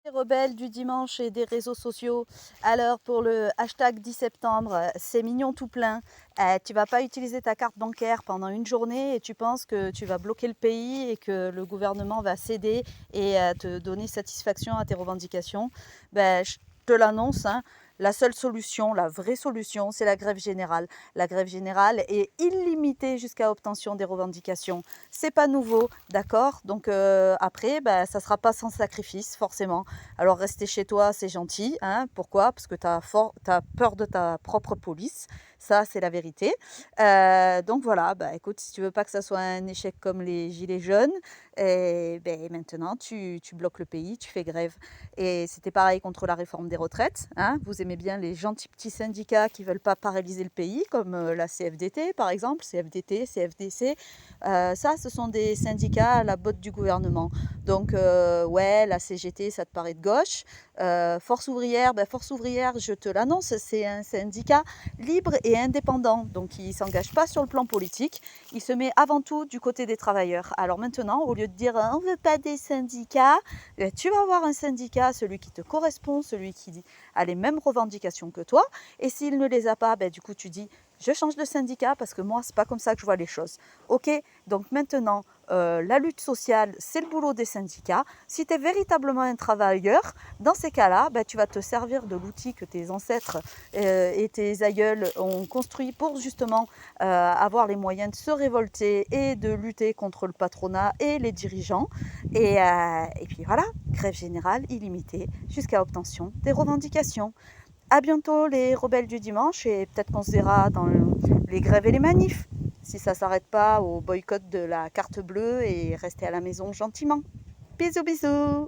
Les rebelles du dimanche et des réseaux sociaux. Alors pour le hashtag 10 septembre, c'est mignon tout plein. Tu vas pas utiliser ta carte bancaire pendant une journée et tu penses que tu vas bloquer le pays et que le gouvernement va céder et te donner satisfaction à tes revendications. Je te l'annonce, hein, la seule solution, la vraie solution, c'est la grève générale. La grève générale est illimitée jusqu'à obtention des revendications. C'est pas nouveau, d'accord? Donc après, ça sera pas sans sacrifice, forcément. Alors rester chez toi, c'est gentil, hein. Pourquoi? Parce que tu as peur de ta propre police. Ça, c'est la vérité. Donc voilà, écoute, si tu veux pas que ça soit un échec comme les gilets jaunes, maintenant tu bloques le pays, tu fais grève. Et c'était pareil contre la réforme des retraites, hein. Vous aimez bien les gentils petits syndicats qui veulent pas paralyser le pays, comme la CFDT par exemple, CFDT, CFDC. Ça, ce sont des syndicats à la botte du gouvernement. Donc, ouais, la CGT, ça te paraît de gauche. Force ouvrière, je te l'annonce, c'est un syndicat libre et indépendant. Donc, il ne s'engage pas sur le plan politique. Il se met avant tout du côté des travailleurs. Alors maintenant, au lieu de dire on ne veut pas des syndicats, tu vas avoir un syndicat, celui qui te correspond, celui qui a les mêmes revendications que toi. Et s'il ne les a pas, du coup, tu dis je change de syndicat parce que moi, c'est pas comme ça que je vois les choses. Ok, donc maintenant, la lutte sociale, c'est le boulot des syndicats. Si tu es véritablement un travailleur, dans ces cas-là, tu vas te servir de l'outil que tes ancêtres et tes aïeuls ont construit pour justement avoir les moyens de se révolter et de lutter contre le patronat et les dirigeants. Et puis voilà, grève générale illimitée jusqu'à obtention des revendications. À bientôt les rebelles du dimanche et peut-être qu'on se verra dans les grèves et les manifs. Si ça ne s'arrête pas au boycott de la carte bleue et rester à la maison gentiment. Bisous bisous.